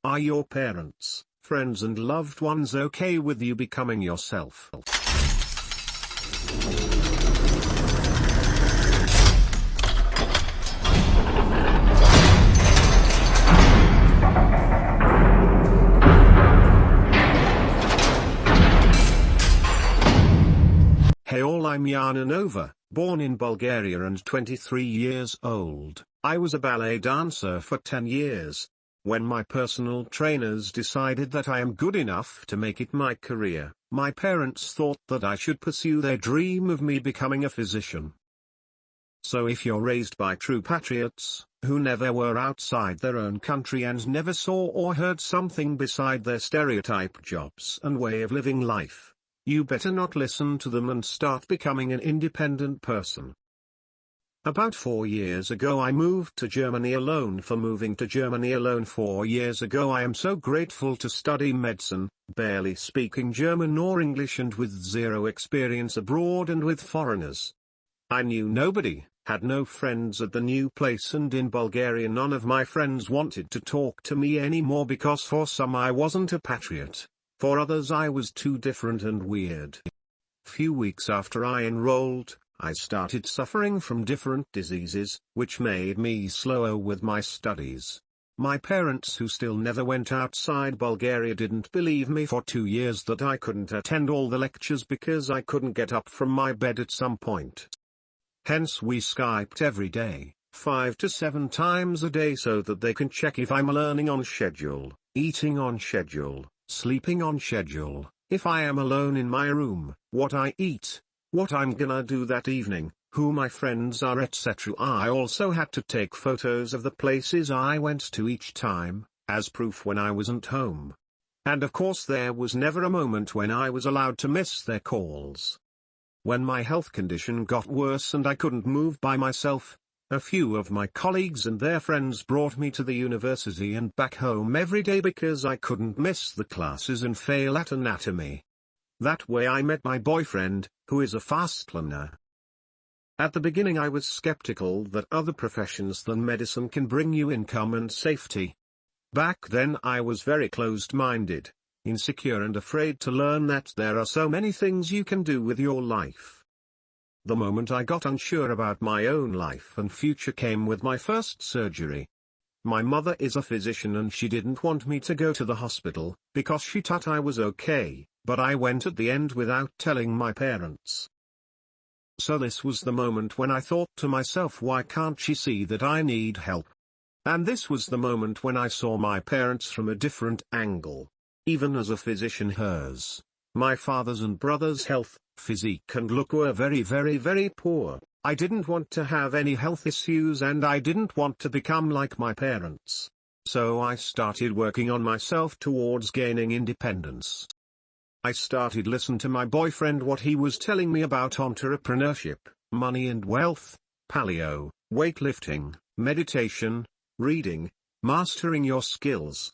Are your parents, friends and loved ones okay with you becoming yourself? Hey all, I'm Yana Nova, born in Bulgaria and 23 years old. I was a ballet dancer for 10 years. When my personal trainers decided that I am good enough to make it my career, my parents thought that I should pursue their dream of me becoming a physician. So if you're raised by true patriots, who never were outside their own country and never saw or heard something beside their stereotype jobs and way of living life, you better not listen to them and start becoming an independent person. About 4 years ago I moved to Germany alone. For moving to Germany alone 4 years ago I am so grateful to study medicine, barely speaking German or English and with zero experience abroad and with foreigners. I knew nobody, had no friends at the new place, and in Bulgaria none of my friends wanted to talk to me anymore because for some I wasn't a patriot, for others I was too different and weird. Few weeks after I enrolled, I started suffering from different diseases, which made me slower with my studies. My parents, who still never went outside Bulgaria, didn't believe me for 2 years that I couldn't attend all the lectures because I couldn't get up from my bed at some point. Hence we Skyped every day, 5 to 7 times a day, so that they can check if I'm learning on schedule, eating on schedule, sleeping on schedule, if I am alone in my room, what I eat, what I'm gonna do that evening, who my friends are, etc. I also had to take photos of the places I went to each time, as proof when I wasn't home. And of course there was never a moment when I was allowed to miss their calls. When my health condition got worse and I couldn't move by myself, a few of my colleagues and their friends brought me to the university and back home every day because I couldn't miss the classes and fail at anatomy. That way I met my boyfriend, who is a fast learner. At the beginning I was skeptical that other professions than medicine can bring you income and safety. Back then I was very closed-minded, insecure and afraid to learn that there are so many things you can do with your life. The moment I got unsure about my own life and future came with my first surgery. My mother is a physician and she didn't want me to go to the hospital, because she thought I was okay, but I went at the end without telling my parents. So this was the moment when I thought to myself, why can't she see that I need help? And this was the moment when I saw my parents from a different angle. Even as a physician, hers, my father's and brother's health, physique and look were very, very, very poor. I didn't want to have any health issues and I didn't want to become like my parents. So I started working on myself towards gaining independence. I started listening to my boyfriend what he was telling me about entrepreneurship, money and wealth, paleo, weightlifting, meditation, reading, mastering your skills.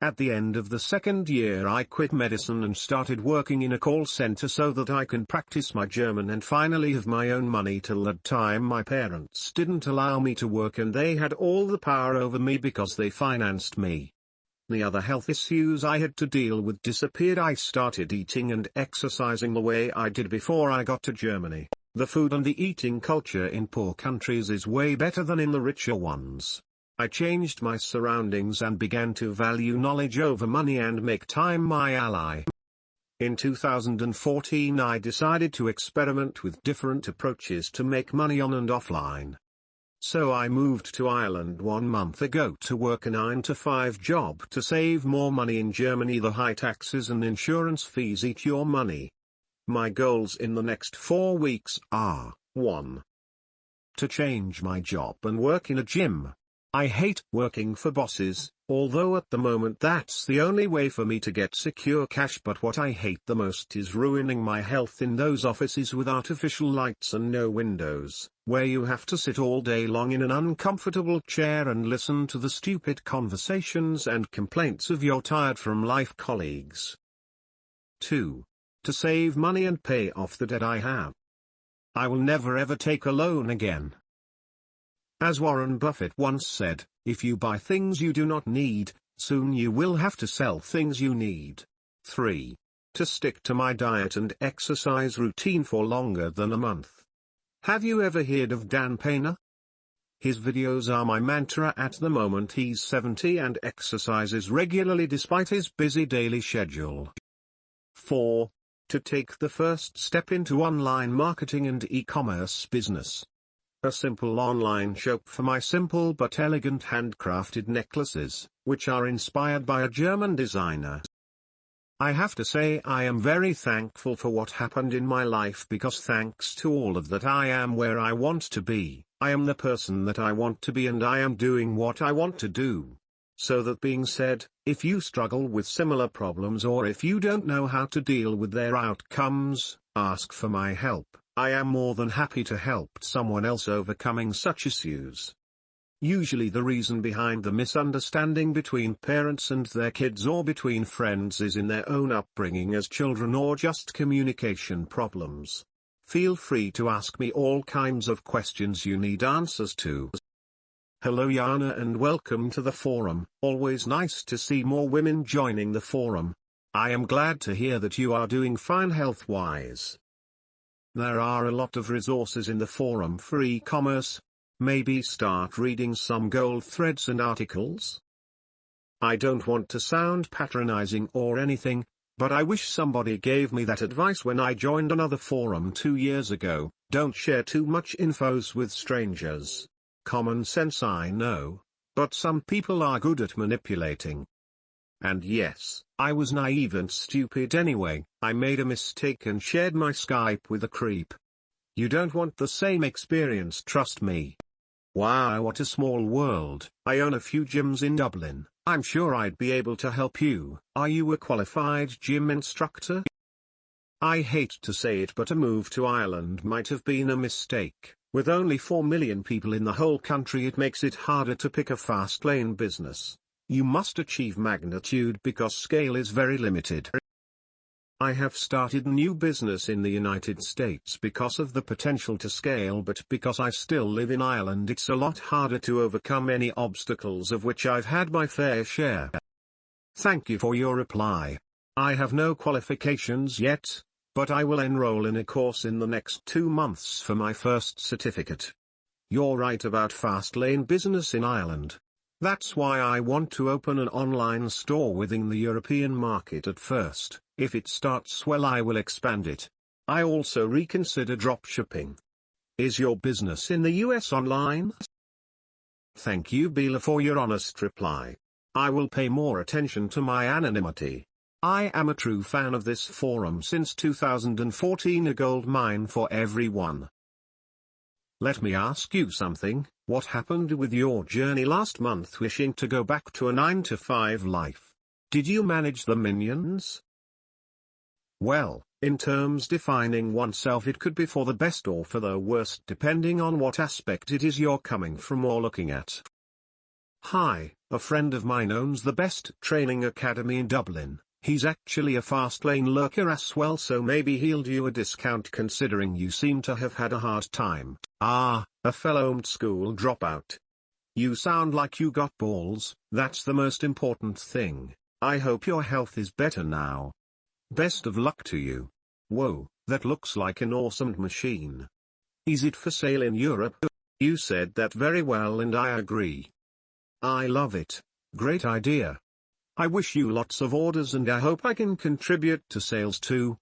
At the end of the 2nd year I quit medicine and started working in a call center so that I can practice my German and finally have my own money. Till that time my parents didn't allow me to work and they had all the power over me because they financed me. The other health issues I had to deal with disappeared. I started eating and exercising the way I did before I got to Germany. The food and the eating culture in poor countries is way better than in the richer ones. I changed my surroundings and began to value knowledge over money and make time my ally. In 2014 I decided to experiment with different approaches to make money on and offline. So I moved to Ireland 1 month ago to work a 9-to-5 job to save more money. In Germany the high taxes and insurance fees eat your money. My goals in the next 4 weeks are, 1. To change my job and work in a gym. I hate working for bosses, although at the moment that's the only way for me to get secure cash, but what I hate the most is ruining my health in those offices with artificial lights and no windows, where you have to sit all day long in an uncomfortable chair and listen to the stupid conversations and complaints of your tired from life colleagues. 2. To save money and pay off the debt I have. I will never ever take a loan again. As Warren Buffett once said, if you buy things you do not need, Soon you will have to sell things you need. 3. To stick to my diet and exercise routine for longer than a month. Have you ever heard of Dan Painter? His videos are my mantra at the moment. He's 70 and exercises regularly despite his busy daily schedule. 4. To take the first step into online marketing and e-commerce business. A simple online shop for my simple but elegant handcrafted necklaces, which are inspired by a German designer. I have to say I am very thankful for what happened in my life, because thanks to all of that I am where I want to be, I am the person that I want to be, and I am doing what I want to do. So that being said, if you struggle with similar problems or if you don't know how to deal with their outcomes, ask for my help. I am more than happy to help someone else overcoming such issues. Usually the reason behind the misunderstanding between parents and their kids or between friends is in their own upbringing as children or just communication problems. Feel free to ask me all kinds of questions you need answers to. Hello Yana, and welcome to the forum. Always nice to see more women joining the forum. I am glad to hear that you are doing fine health-wise. There are a lot of resources in the forum for e-commerce. Maybe start reading some gold threads and articles? I don't want to sound patronizing or anything, but I wish somebody gave me that advice when I joined another forum 2 years ago. Don't share too much infos with strangers. Common sense, I know, but some people are good at manipulating. And yes, I was naive and stupid anyway. I made a mistake and shared my Skype with a creep. You don't want the same experience, trust me. Wow, what a small world. I own a few gyms in Dublin. I'm sure I'd be able to help you. Are you a qualified gym instructor? I hate to say it, but a move to Ireland might have been a mistake. With only 4 million people in the whole country, it makes it harder to pick a fast lane business. You must achieve magnitude because scale is very limited. I have started a new business in the United States because of the potential to scale, but because I still live in Ireland it's a lot harder to overcome any obstacles, of which I've had my fair share. Thank you for your reply. I have no qualifications yet, but I will enroll in a course in the next 2 months for my first certificate. You're right about fast lane business in Ireland. That's why I want to open an online store within the European market at first. If it starts well, I will expand it. I also reconsider dropshipping. Is your business in the US online? Thank you, Bila, for your honest reply. I will pay more attention to my anonymity. I am a true fan of this forum since 2014, a gold mine for everyone. Let me ask you something. What happened with your journey last month, wishing to go back to a 9-to-5 life? Did you manage the minions? Well, in terms defining oneself, it could be for the best or for the worst depending on what aspect it is you're coming from or looking at. Hi, a friend of mine owns the best training academy in Dublin. He's actually a fast lane lurker as well, so maybe he'll do you a discount considering you seem to have had a hard time. Ah, a fellow school dropout. You sound like you got balls. That's the most important thing. I hope your health is better now. Best of luck to you. Whoa, that looks like an awesome machine. Is it for sale in Europe? You said that very well and I agree. I love it. Great idea. I wish you lots of orders and I hope I can contribute to sales too.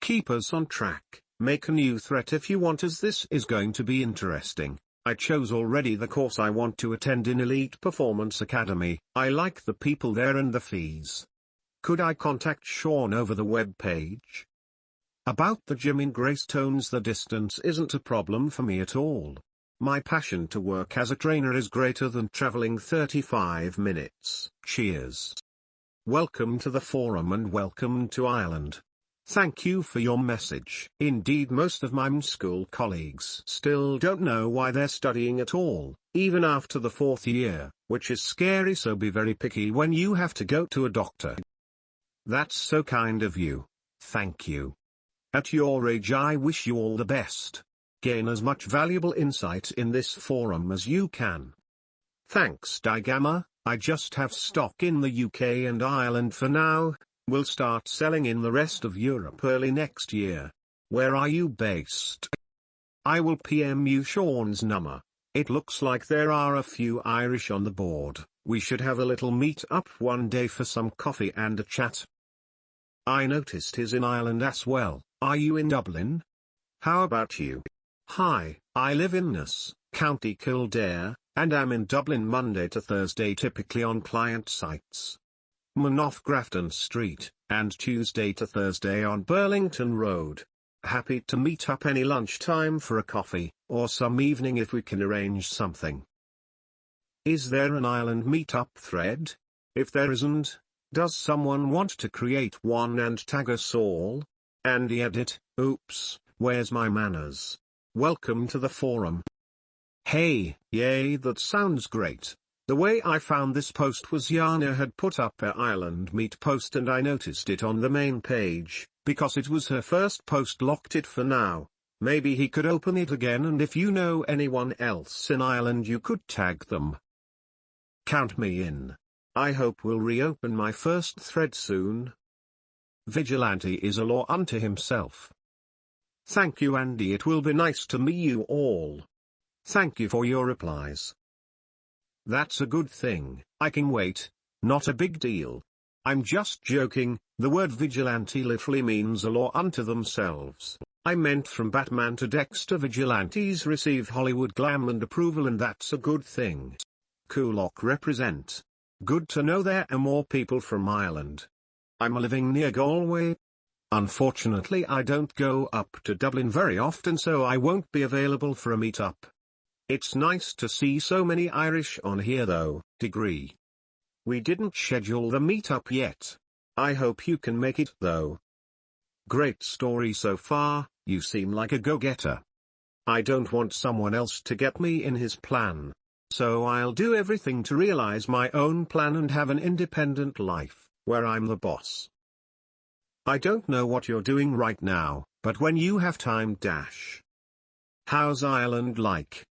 Keep us on track. Make a new threat if you want, as this is going to be interesting. I chose already the course I want to attend in Elite Performance Academy. I like the people there and the fees. Could I contact Sean over the web page? About the gym in Greystones, the distance isn't a problem for me at all. My passion to work as a trainer is greater than traveling 35 minutes. Cheers. Welcome to the forum and welcome to Ireland. Thank you for your message. Indeed, most of my school colleagues still don't know why they're studying at all, even after the 4th year, which is scary, so be very picky when you have to go to a doctor. That's so kind of you. Thank you. At your age, I wish you all the best. Gain as much valuable insight in this forum as you can. Thanks, Digama. I just have stock in the UK and Ireland for now, will start selling in the rest of Europe early next year. Where are you based? I will PM you Sean's number. It looks like there are a few Irish on the board. We should have a little meet up one day for some coffee and a chat. I noticed he's in Ireland as well. Are you in Dublin? How about you? Hi, I live in Naas, County Kildare, and am in Dublin Monday to Thursday typically on client sites. Off Grafton Street, and Tuesday to Thursday on Burlington Road. Happy to meet up any lunchtime for a coffee, or some evening if we can arrange something. Is there an Ireland meetup thread? If there isn't, does someone want to create one and tag us all? Andy edit, oops, where's my manners? Welcome to the forum. Hey, yay, that sounds great. The way I found this post was Yana had put up her Ireland meet post and I noticed it on the main page, because it was her first post. Locked it for now. Maybe he could open it again, and if you know anyone else in Ireland you could tag them. Count me in. I hope we'll reopen my first thread soon. Vigilante is a law unto himself. Thank you, Andy, it will be nice to meet you all. Thank you for your replies. That's a good thing. I can wait, not a big deal. I'm just joking, the word vigilante literally means a law unto themselves. I meant from Batman to Dexter, vigilantes receive Hollywood glam and approval, and that's a good thing. Coolock represent. Good to know there are more people from Ireland. I'm living near Galway. Unfortunately I don't go up to Dublin very often, so I won't be available for a meetup. It's nice to see so many Irish on here though. Degree. We didn't schedule the meetup yet. I hope you can make it though. Great story so far, you seem like a go-getter. I don't want someone else to get me in his plan. So I'll do everything to realize my own plan and have an independent life, where I'm the boss. I don't know what you're doing right now, but when you have time dash. How's Ireland like?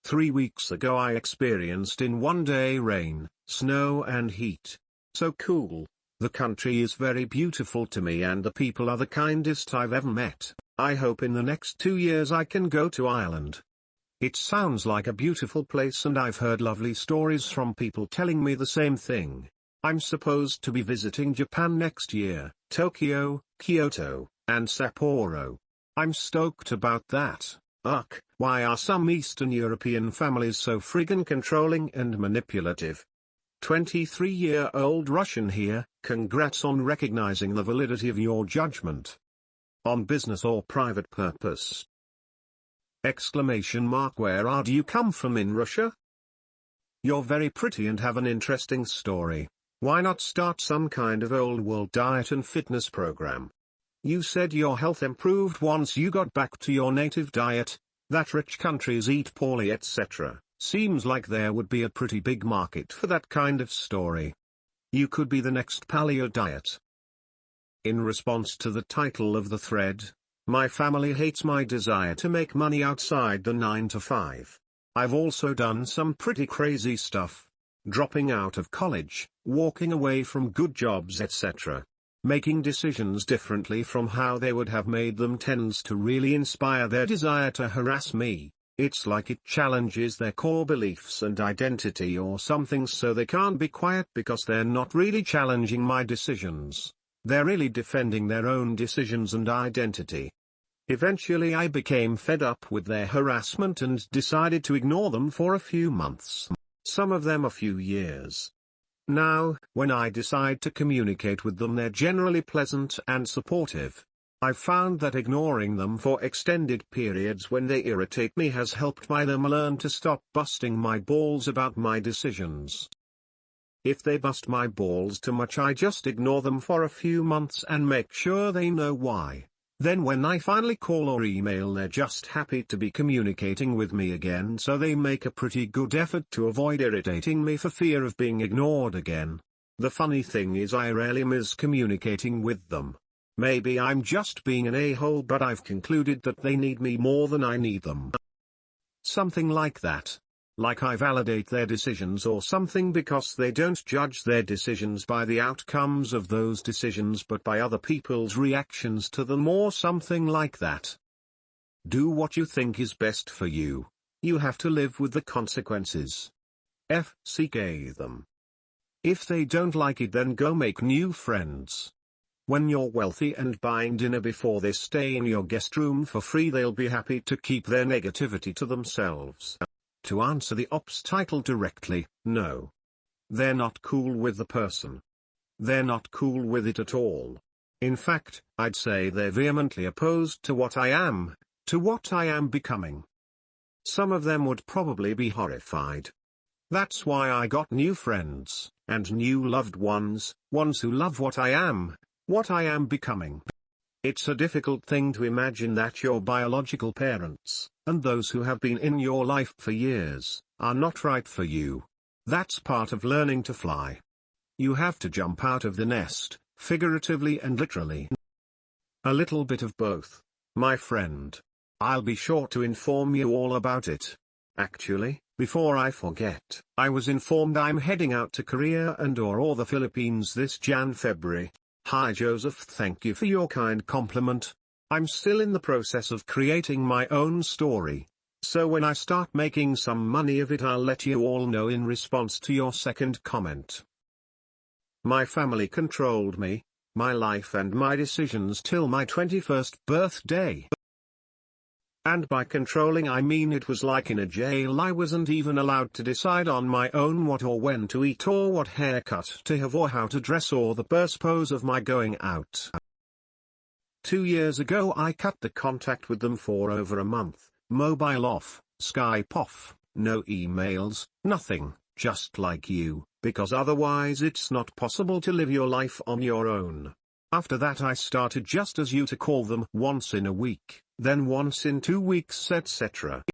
3 weeks ago I experienced in one day rain, snow and heat. So cool. The country is very beautiful to me and the people are the kindest I've ever met. I hope in the next 2 years I can go to Ireland. It sounds like a beautiful place and I've heard lovely stories from people telling me the same thing. I'm supposed to be visiting Japan next year, Tokyo, Kyoto, and Sapporo. I'm stoked about that. Ugh, why are some Eastern European families so friggin' controlling and manipulative? 23-year-old Russian here, congrats on recognizing the validity of your judgment. On business or private purpose? Exclamation mark. Where do you come from in Russia? You're very pretty and have an interesting story. Why not start some kind of old world diet and fitness program? You said your health improved once you got back to your native diet, that rich countries eat poorly etc. Seems like there would be a pretty big market for that kind of story. You could be the next paleo diet. In response to the title of the thread, my family hates my desire to make money outside the 9 to 5. I've also done some pretty crazy stuff. Dropping out of college, walking away from good jobs etc. Making decisions differently from how they would have made them tends to really inspire their desire to harass me. It's like it challenges their core beliefs and identity or something, so they can't be quiet because they're not really challenging my decisions. They're really defending their own decisions and identity. Eventually I became fed up with their harassment and decided to ignore them for a few months. Some of them a few years. Now, when I decide to communicate with them, they're generally pleasant and supportive. I've found that ignoring them for extended periods when they irritate me has helped them learn to stop busting my balls about my decisions. If they bust my balls too much, I just ignore them for a few months and make sure they know why. Then when I finally call or email, they're just happy to be communicating with me again, so they make a pretty good effort to avoid irritating me for fear of being ignored again. The funny thing is I rarely miss communicating with them. Maybe I'm just being an a-hole, but I've concluded that they need me more than I need them. Something like that. Like I validate their decisions or something, because they don't judge their decisions by the outcomes of those decisions but by other people's reactions to them or something like that. Do what you think is best for you. You have to live with the consequences. FCK them. If they don't like it, then go make new friends. When you're wealthy and buying dinner before they stay in your guest room for free, they'll be happy to keep their negativity to themselves. To answer the ops title directly, no. They're not cool with the person. They're not cool with it at all. In fact, I'd say they're vehemently opposed to what I am becoming. Some of them would probably be horrified. That's why I got new friends, and new loved ones, ones who love what I am becoming. It's a difficult thing to imagine that your biological parents, and those who have been in your life for years, are not right for you. That's part of learning to fly. You have to jump out of the nest, figuratively and literally. A little bit of both, my friend. I'll be sure to inform you all about it. Actually, before I forget, I was informed I'm heading out to Korea and/or the Philippines this February. Hi Joseph, thank you for your kind compliment. I'm still in the process of creating my own story, so when I start making some money of it, I'll let you all know in response to your second comment. My family controlled me, my life and my decisions till my 21st birthday. And by controlling I mean it was like in a jail. I wasn't even allowed to decide on my own what or when to eat or what haircut to have or how to dress or the first pose of my going out. 2 years ago I cut the contact with them for over a month, mobile off, Skype off, no emails, nothing, just like you, because otherwise it's not possible to live your life on your own. After that I started just as you to call them once in a week, then once in 2 weeks, etc.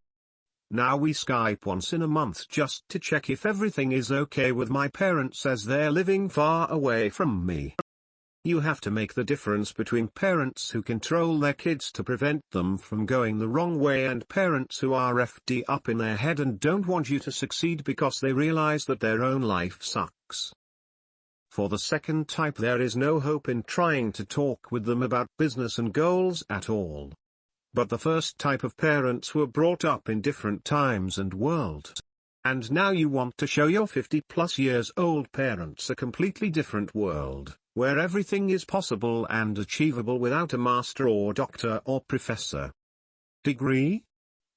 Now we Skype once in a month just to check if everything is okay with my parents as they're living far away from me. You have to make the difference between parents who control their kids to prevent them from going the wrong way and parents who are FD up in their head and don't want you to succeed because they realize that their own life sucks. For the second type, there is no hope in trying to talk with them about business and goals at all. But the first type of parents were brought up in different times and world. And now you want to show your 50+ years old parents a completely different world, where everything is possible and achievable without a master or doctor or professor degree?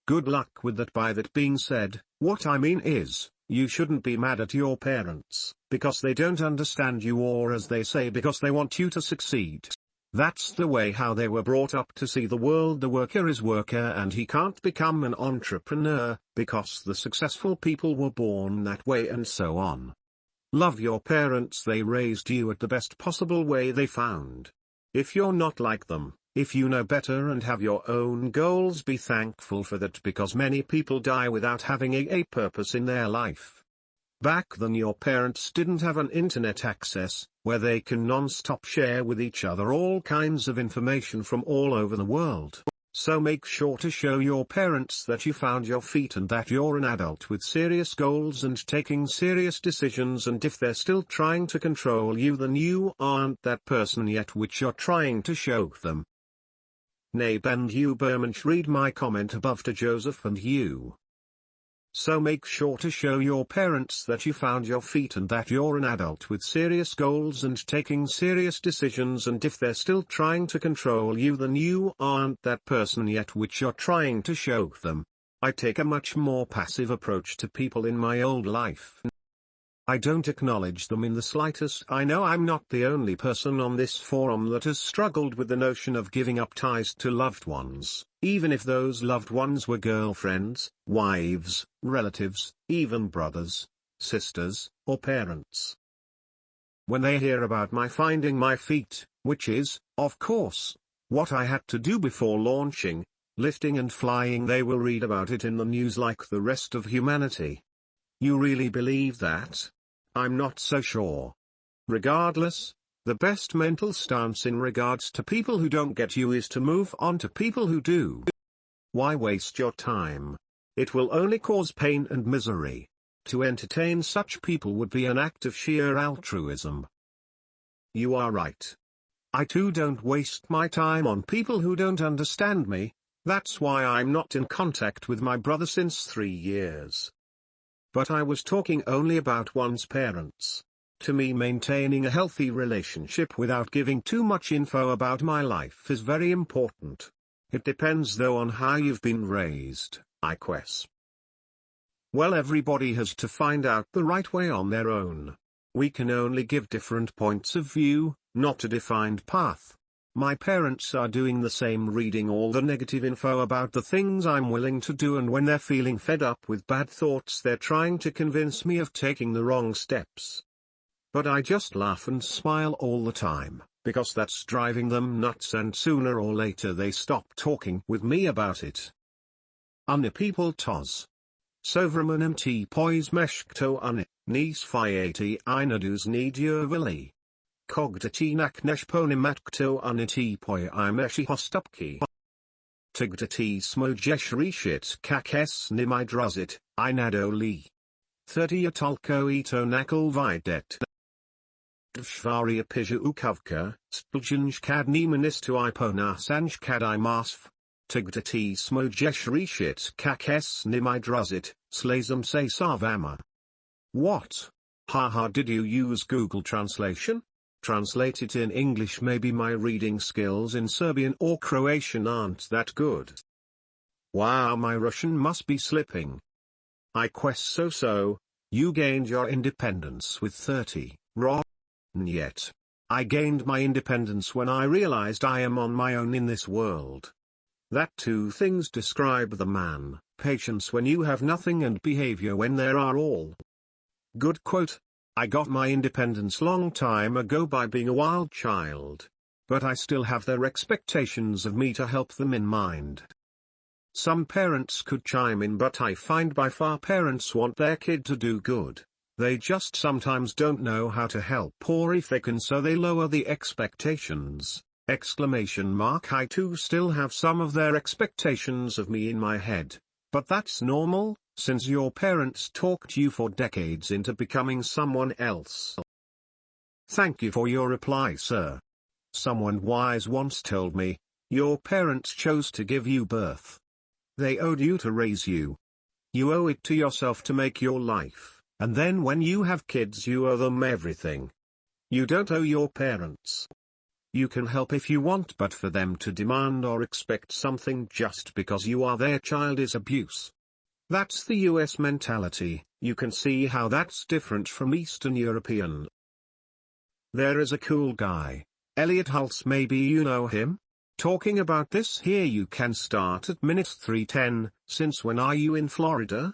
Good luck with that. By that being said, what I mean is, you shouldn't be mad at your parents, because they don't understand you, or as they say, because they want you to succeed. That's the way how they were brought up to see the world. The worker is worker and he can't become an entrepreneur, because the successful people were born that way, and so on. Love your parents, they raised you at the best possible way they found. If you're not like them, if you know better and have your own goals, be thankful for that, because many people die without having a purpose in their life. Back then your parents didn't have an internet access, where they can non-stop share with each other all kinds of information from all over the world. So make sure to show your parents that you found your feet and that you're an adult with serious goals and taking serious decisions, and if they're still trying to control you, then you aren't that person yet which you're trying to show them. Nabe and you Bermanch, read my comment above to Joseph and you. So make sure to show your parents that you found your feet and that you're an adult with serious goals and taking serious decisions, and if they're still trying to control you, then you aren't that person yet which you're trying to show them. I take a much more passive approach to people in my old life. I don't acknowledge them in the slightest. I know I'm not the only person on this forum that has struggled with the notion of giving up ties to loved ones, even if those loved ones were girlfriends, wives, relatives, even brothers, sisters, or parents. When they hear about my finding my feet, which is, of course, what I had to do before launching, lifting and flying, they will read about it in the news like the rest of humanity. You really believe that? I'm not so sure. Regardless, the best mental stance in regards to people who don't get you is to move on to people who do. Why waste your time? It will only cause pain and misery. To entertain such people would be an act of sheer altruism. You are right. I too don't waste my time on people who don't understand me. That's why I'm not in contact with my brother since 3 years. But I was talking only about one's parents. To me, maintaining a healthy relationship without giving too much info about my life is very important. It depends though on how you've been raised, I guess. Well, everybody has to find out the right way on their own. We can only give different points of view, not a defined path. My parents are doing the same, reading all the negative info about the things I'm willing to do, and when they're feeling fed up with bad thoughts they're trying to convince me of taking the wrong steps. But I just laugh and smile all the time, because that's driving them nuts, and sooner or later they stop talking with me about it. Unne people tos. Sovraman mt pois meshkto unne, nis fiati inadus nidurvili. Kogdatinak neshponimatkto uniti poi imeshi hostupki. Tigdati smojesh reshit kakes nimidruzit, inado li. 30 atolko ito nakal videt. Dvshvaria pija ukavka, spuljanj kadni ministu iponasanj kadai masf. Tigdati smojesh reshit kakes nimidruzit, slazum se sarvama. What? Haha, did you use Google Translation? Translate it in English. Maybe my reading skills in Serbian or Croatian aren't that good. Wow, my Russian must be slipping. I quest so. You gained your independence with 30, wrong? Yet. I gained my independence when I realized I am on my own in this world. That two things describe the man: patience when you have nothing and behavior when there are all. Good quote. I got my independence long time ago by being a wild child. But I still have their expectations of me to help them in mind. Some parents could chime in, but I find by far parents want their kid to do good. They just sometimes don't know how to help, or if they can, so they lower the expectations. ! I too still have some of their expectations of me in my head. But that's normal, since your parents talked you for decades into becoming someone else. Thank you for your reply, sir. Someone wise once told me, your parents chose to give you birth. They owed you to raise you. You owe it to yourself to make your life, and then when you have kids you owe them everything. You don't owe your parents. You can help if you want, but for them to demand or expect something just because you are their child is abuse. That's the US mentality. You can see how that's different from Eastern European. There is a cool guy, Elliot Hulse, maybe you know him? Talking about this here. You can start at minute 3:10, since when are you in Florida?